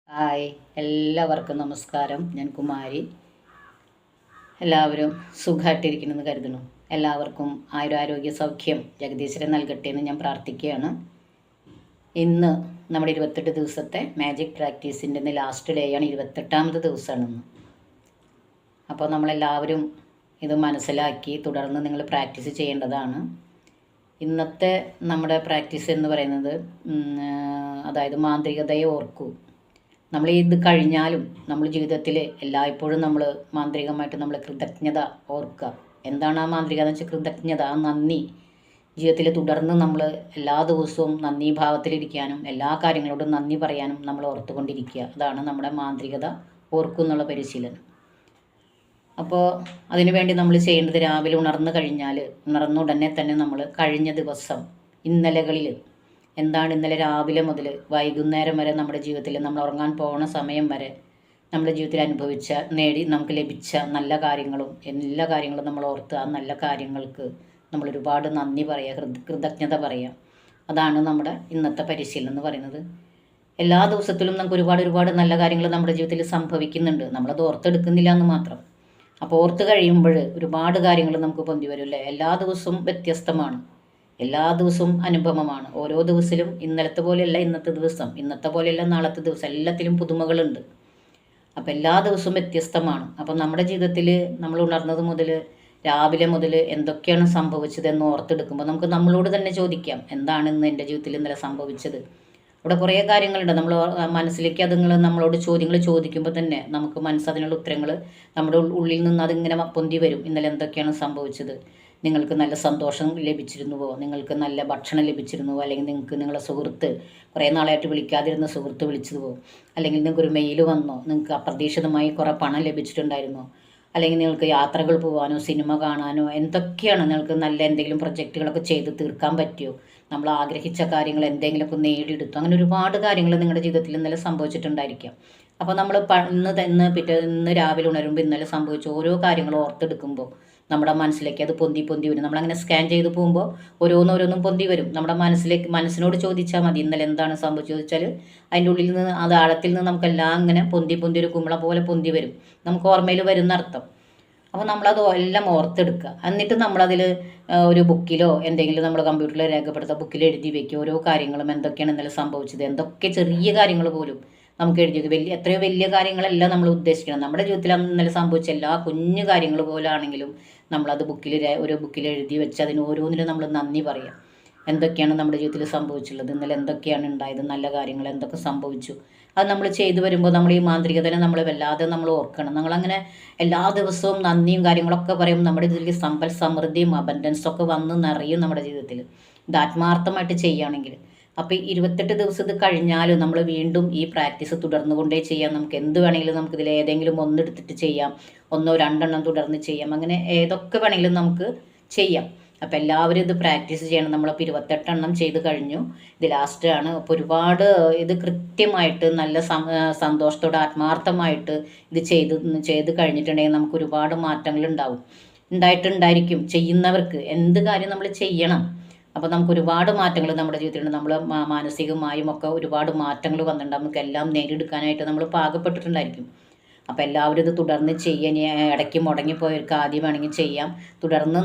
Hi, എല്ലാവർക്കും നമസ്കാരം. ഞാൻ കുമാരി. എല്ലാവരും സുഖമായിട്ടിരിക്കണമെന്ന് കരുതുന്നു. എല്ലാവർക്കും ആയുരാരോഗ്യ സൗഖ്യം ജഗദീശ്വരൻ നൽകട്ടെ എന്ന് ഞാൻ പ്രാർത്ഥിക്കുകയാണ്. ഇന്ന് നമ്മുടെ 28 ദിവസത്തെ മാജിക് പ്രാക്ടീസിൻ്റെ ഇന്ന് ലാസ്റ്റ് ഡേ ആണ്. 28ാമത്തെ ദിവസമാണ് ഇന്ന്. അപ്പോൾ നമ്മളെല്ലാവരും ഇത് മനസ്സിലാക്കി തുടർന്ന് നിങ്ങൾ പ്രാക്ടീസ് ചെയ്യേണ്ടതാണ്. ഇന്നത്തെ നമ്മുടെ പ്രാക്ടീസ് എന്ന് പറയുന്നത് അതായത് മാന്ത്രികതയെ ഓർക്കൂ. നമ്മൾ ഇത് കഴിഞ്ഞാലും നമ്മൾ ജീവിതത്തിൽ എല്ലായ്പ്പോഴും നമ്മൾ മാന്ത്രികമായിട്ട് നമ്മൾ കൃതജ്ഞത ഓർക്കുക. എന്താണ് ആ മാന്ത്രികത എന്ന് വെച്ചാൽ കൃതജ്ഞത, ആ നന്ദി. ജീവിതത്തിൽ തുടർന്ന് നമ്മൾ എല്ലാ ദിവസവും നന്ദി ഭാവത്തിലിരിക്കാനും എല്ലാ കാര്യങ്ങളോടും നന്ദി പറയാനും നമ്മൾ ഓർത്തുകൊണ്ടിരിക്കുക. അതാണ് നമ്മുടെ മാന്ത്രികത ഓർക്കുന്നുള്ള പരിശീലനം. അപ്പോൾ അതിനുവേണ്ടി നമ്മൾ ചെയ്യേണ്ടത് രാവിലെ ഉണർന്ന ഉടനെ തന്നെ നമ്മൾ കഴിഞ്ഞ ദിവസം ഇന്നലകളിൽ എന്താണ് ഇന്നലെ രാവിലെ മുതൽ വൈകുന്നേരം വരെ നമ്മുടെ ജീവിതത്തിൽ നമ്മൾ ഉറങ്ങാൻ പോകുന്ന സമയം വരെ നമ്മുടെ ജീവിതത്തിൽ അനുഭവിച്ച നമുക്ക് ലഭിച്ച നല്ല കാര്യങ്ങളും എല്ലാ കാര്യങ്ങളും നമ്മൾ ഓർത്ത് ആ നല്ല കാര്യങ്ങൾക്ക് നമ്മൾ ഒരുപാട് നന്ദി പറയുക, കൃതജ്ഞത പറയുക. അതാണ് നമ്മുടെ ഇന്നത്തെ പരിശീലനം എന്ന് പറയുന്നത്. എല്ലാ ദിവസത്തിലും നമുക്ക് ഒരുപാട് നല്ല കാര്യങ്ങൾ നമ്മുടെ ജീവിതത്തിൽ സംഭവിക്കുന്നുണ്ട്. നമ്മളത് ഓർത്തെടുക്കുന്നില്ല എന്ന് മാത്രം. അപ്പോൾ ഓർത്ത് കഴിയുമ്പോൾ ഒരുപാട് കാര്യങ്ങൾ നമുക്ക് പൊന്തി വരും അല്ലേ. എല്ലാ ദിവസവും വ്യത്യസ്തമാണ്, എല്ലാ ദിവസവും അനുഭവമാണ്. ഓരോ ദിവസത്തിലും ഇന്നലത്തെ പോലെയല്ല ഇന്നത്തെ ദിവസം, ഇന്നത്തെ പോലെയല്ല നാളത്തെ ദിവസം. എല്ലാത്തിലും പുതുമകളുണ്ട്. അപ്പം എല്ലാ ദിവസവും വ്യത്യസ്തമാണ്. അപ്പം നമ്മുടെ ജീവിതത്തിൽ നമ്മൾ ഉണർന്നത് മുതൽ രാവിലെ മുതൽ എന്തൊക്കെയാണ് സംഭവിച്ചത് എന്ന് ഓർത്തെടുക്കുമ്പോൾ നമുക്ക് നമ്മളോട് തന്നെ ചോദിക്കാം, എന്താണ് ഇന്ന് എൻ്റെ ജീവിതത്തിൽ ഇന്നലെ സംഭവിച്ചത്. അവിടെ കുറേ കാര്യങ്ങളുണ്ട്. നമ്മൾ മനസ്സിലേക്ക് നമ്മളോട് ചോദ്യങ്ങൾ ചോദിക്കുമ്പോൾ തന്നെ നമുക്ക് അതിനുള്ള ഉത്തരങ്ങൾ നമ്മുടെ ഉള്ളിൽ നിന്ന് അതിങ്ങനെ പൊന്തി വരും. ഇന്നലെ എന്തൊക്കെയാണ് സംഭവിച്ചത്, നിങ്ങൾക്ക് നല്ല സന്തോഷം ലഭിച്ചിരുന്നുവോ, നിങ്ങൾക്ക് നല്ല ഭക്ഷണം ലഭിച്ചിരുന്നുവോ, അല്ലെങ്കിൽ നിങ്ങൾക്ക് നിങ്ങളുടെ സുഹൃത്ത് കുറേ നാളായിട്ട് വിളിക്കാതിരുന്ന സുഹൃത്ത് വിളിച്ചതുവോ, അല്ലെങ്കിൽ നിങ്ങൾക്കൊരു മെയിൽ വന്നോ, നിങ്ങൾക്ക് അപ്രതീക്ഷിതമായി കുറേ പണം ലഭിച്ചിട്ടുണ്ടായിരുന്നോ, അല്ലെങ്കിൽ നിങ്ങൾക്ക് യാത്രകൾ പോകാനോ സിനിമ കാണാനോ എന്തൊക്കെയാണ്, നിങ്ങൾക്ക് നല്ല എന്തെങ്കിലും പ്രൊജക്റ്റുകളൊക്കെ ചെയ്ത് തീർക്കാൻ പറ്റിയോ, നമ്മൾ ആഗ്രഹിച്ച കാര്യങ്ങൾ എന്തെങ്കിലുമൊക്കെ നേടിയെടുത്തു. അങ്ങനെ ഒരുപാട് കാര്യങ്ങൾ നിങ്ങളുടെ ജീവിതത്തിൽ ഇന്നലെ സംഭവിച്ചിട്ടുണ്ടായിരിക്കാം. അപ്പോൾ നമ്മൾ ഇന്ന് രാവിലെ ഉണരുമ്പോൾ ഇന്നലെ സംഭവിച്ച ഓരോ കാര്യങ്ങളും ഓർത്തെടുക്കുമ്പോൾ നമ്മുടെ മനസ്സിലേക്ക് അത് പൊന്തി വരും. നമ്മളങ്ങനെ സ്കാൻ ചെയ്ത് പോകുമ്പോൾ ഓരോന്നും പൊന്തി വരും. നമ്മുടെ മനസ്സിനോട് ചോദിച്ചാൽ മതി ഇന്നലെ എന്താണ് സംഭവിച്ചത് ചോദിച്ചാൽ അതിൻ്റെ ഉള്ളിൽ നിന്ന് അത് ആഴത്തിൽ നിന്ന് നമുക്കെല്ലാം ഇങ്ങനെ പൊന്തി ഒരു കുമ്പള പോലെ പൊന്തി വരും. നമുക്ക് ഓർമ്മയിൽ വരുന്ന അർത്ഥം. അപ്പോൾ നമ്മളത് എല്ലാം ഓർത്തെടുക്കുക. എന്നിട്ട് നമ്മളതിൽ ഒരു ബുക്കിലോ എന്തെങ്കിലും നമ്മൾ കമ്പ്യൂട്ടറിൽ രേഖപ്പെടുത്തുക, ബുക്കിൽ എഴുതി വയ്ക്കുക. ഓരോ കാര്യങ്ങളും എന്തൊക്കെയാണ് ഇന്നലെ സംഭവിച്ചത്, എന്തൊക്കെ ചെറിയ കാര്യങ്ങൾ പോലും നമുക്ക് എഴുതിയത്. എത്രയോ വലിയ കാര്യങ്ങളല്ല നമ്മൾ ഉദ്ദേശിക്കണം. നമ്മുടെ ജീവിതത്തിൽ ഇന്നലെ സംഭവിച്ച എല്ലാ കുഞ്ഞു കാര്യങ്ങൾ പോലാണെങ്കിലും നമ്മളത് ഒരു ബുക്കിൽ എഴുതി വെച്ച് അതിന് ഓരോന്നിനും നമ്മൾ നന്ദി പറയാം. എന്തൊക്കെയാണ് നമ്മുടെ ജീവിതത്തിൽ സംഭവിച്ചുള്ളത്, ഇന്നലെ എന്തൊക്കെയാണ് ഉണ്ടായത്, നല്ല കാര്യങ്ങൾ എന്തൊക്കെ സംഭവിച്ചു, അത് നമ്മൾ ചെയ്തു വരുമ്പോൾ നമ്മൾ ഈ മാന്ത്രികതനെ നമ്മൾ വല്ലാതെ നമ്മൾ ഓർക്കണം. നമ്മളങ്ങനെ എല്ലാ ദിവസവും നന്ദിയും കാര്യങ്ങളൊക്കെ പറയുമ്പോൾ നമ്മുടെ ഇതിൽ സമ്പൽ സമൃദ്ധിയും അബൻഡൻസൊക്കെ വന്ന് നിറയും നമ്മുടെ ജീവിതത്തിൽ, ഇത് ആത്മാർത്ഥമായിട്ട് ചെയ്യുകയാണെങ്കിൽ. അപ്പോൾ 28 ദിവസം ഇത് കഴിഞ്ഞാലും നമ്മൾ വീണ്ടും ഈ പ്രാക്ടീസ് തുടർന്നുകൊണ്ടേ ചെയ്യാം. നമുക്ക് എന്ത് വേണമെങ്കിലും നമുക്കിതിൽ ഏതെങ്കിലും ഒന്നെടുത്തിട്ട് ചെയ്യാം, 1-2 തുടർന്ന് ചെയ്യാം. അങ്ങനെ ഏതൊക്കെ വേണമെങ്കിലും നമുക്ക് ചെയ്യാം. അപ്പോൾ എല്ലാവരും ഇത് പ്രാക്ടീസ് ചെയ്യണം. നമ്മളിപ്പോൾ 28 ചെയ്ത് കഴിഞ്ഞു, ഇത് ലാസ്റ്റ് ആണ്. അപ്പോൾ ഒരുപാട് ഇത് കൃത്യമായിട്ട് നല്ല സന്തോഷത്തോടെ ആത്മാർത്ഥമായിട്ട് ഇത് ചെയ്ത് കഴിഞ്ഞിട്ടുണ്ടെങ്കിൽ നമുക്ക് ഒരുപാട് മാറ്റങ്ങൾ ഉണ്ടായിട്ടുണ്ടായിരിക്കും. ചെയ്യുന്നവർക്ക് എന്ത് കാര്യം നമ്മൾ ചെയ്യണം. അപ്പോൾ നമുക്ക് ഒരുപാട് മാറ്റങ്ങൾ നമ്മുടെ ജീവിതത്തിലുണ്ട്. നമ്മൾ മാനസികമായും ഒക്കെ ഒരുപാട് മാറ്റങ്ങൾ വന്നിട്ടുണ്ട്. നമുക്കെല്ലാം നേടിയെടുക്കാനായിട്ട് നമ്മൾ പാകപ്പെട്ടിട്ടുണ്ടായിരിക്കും. അപ്പോൾ എല്ലാവരും ഇത് തുടർന്ന് ചെയ്യാൻ, ഇടയ്ക്ക് മുടങ്ങിപ്പോയവർക്ക് ആദ്യം വേണമെങ്കിൽ ചെയ്യാം. തുടർന്ന്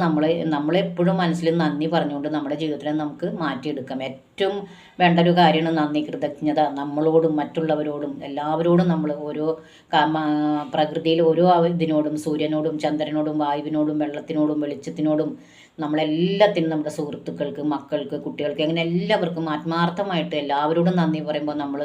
നമ്മളെപ്പോഴും മനസ്സിൽ നന്ദി പറഞ്ഞുകൊണ്ട് നമ്മുടെ ജീവിതത്തിനെ നമുക്ക് മാറ്റിയെടുക്കാം. ഏറ്റവും വേണ്ട ഒരു കാര്യമാണ് നന്ദി, കൃതജ്ഞത. നമ്മളോടും മറ്റുള്ളവരോടും എല്ലാവരോടും നമ്മൾ ഓരോ പ്രകൃതിയിൽ ഓരോ ഇതിനോടും, സൂര്യനോടും ചന്ദ്രനോടും വായുവിനോടും വെള്ളത്തിനോടും വെളിച്ചത്തിനോടും നമ്മളെല്ലാത്തിനും നമ്മുടെ സുഹൃത്തുക്കൾക്ക്, മക്കൾക്ക്, കുട്ടികൾക്ക്, അങ്ങനെ എല്ലാവർക്കും ആത്മാർത്ഥമായിട്ട് എല്ലാവരോടും നന്ദി പറയുമ്പോൾ നമ്മൾ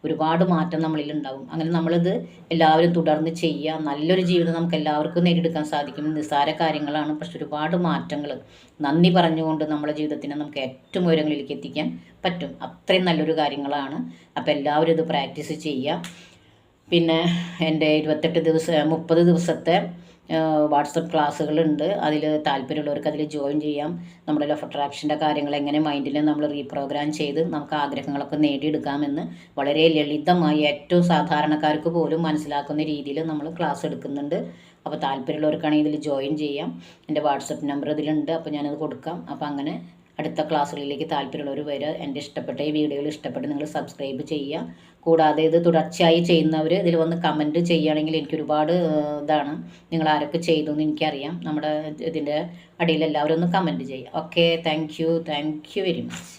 ഒരുപാട് മാറ്റം നമ്മളിൽ ഉണ്ടാവും. അങ്ങനെ നമ്മളിത് എല്ലാവരും തുടർന്ന് ചെയ്യുക. നല്ലൊരു ജീവിതം നമുക്ക് എല്ലാവർക്കും നേടിയെടുക്കാൻ സാധിക്കും. നിസ്സാര കാര്യങ്ങളാണ്, പക്ഷെ ഒരുപാട് മാറ്റങ്ങൾ നന്ദി പറഞ്ഞുകൊണ്ട് നമ്മുടെ ജീവിതത്തിനെ നമുക്ക് ഏറ്റവും ഉയരങ്ങളിലേക്ക് എത്തിക്കാൻ പറ്റും. അത്രയും നല്ലൊരു കാര്യങ്ങളാണ്. അപ്പോൾ എല്ലാവരും ഇത് പ്രാക്ടീസ് ചെയ്യുക. പിന്നെ എൻ്റെ 30 ദിവസത്തെ വാട്സപ്പ് ക്ലാസ്സുകളുണ്ട്. അതിൽ താല്പര്യമുള്ളവർക്ക് അതിൽ ജോയിൻ ചെയ്യാം. നമ്മുടെ ലോ ഓഫ് അട്രാക്ഷൻ്റെ കാര്യങ്ങൾ എങ്ങനെ മൈൻഡിൽ നമ്മൾ റീപ്രോഗ്രാം ചെയ്ത് നമുക്ക് ആഗ്രഹങ്ങളൊക്കെ നേടിയെടുക്കാമെന്ന് വളരെ ലളിതമായി ഏറ്റവും സാധാരണക്കാർക്ക് പോലും മനസ്സിലാക്കുന്ന രീതിയിൽ നമ്മൾ ക്ലാസ് എടുക്കുന്നുണ്ട്. അപ്പോൾ താല്പര്യമുള്ളവർക്കാണെങ്കിൽ ഇതിൽ ജോയിൻ ചെയ്യാം. എൻ്റെ വാട്സപ്പ് നമ്പർ ഇതിലുണ്ട്, അപ്പോൾ ഞാനത് കൊടുക്കാം. അപ്പോൾ അങ്ങനെ അടുത്ത ക്ലാസ്സുകളിലേക്ക് താല്പര്യമുള്ളവർ വരെ എൻ്റെ ഇഷ്ടപ്പെട്ട ഈ വീഡിയോകൾ ഇഷ്ടപ്പെട്ട് നിങ്ങൾ സബ്സ്ക്രൈബ് ചെയ്യുക. കൂടാതെ ഇത് തുടർച്ചയായി ചെയ്യുന്നവർ ഇതിൽ വന്ന് കമൻറ്റ് ചെയ്യുകയാണെങ്കിൽ എനിക്ക് ഒരുപാട് ഇതാണ്. നിങ്ങൾ ആരൊക്കെ ചെയ്തു എന്ന് എനിക്കറിയാം. നമ്മുടെ ഇതിൻ്റെ അടിയിൽ എല്ലാവരും ഒന്ന് കമൻറ്റ് ചെയ്യുക. Okay, thank you very much.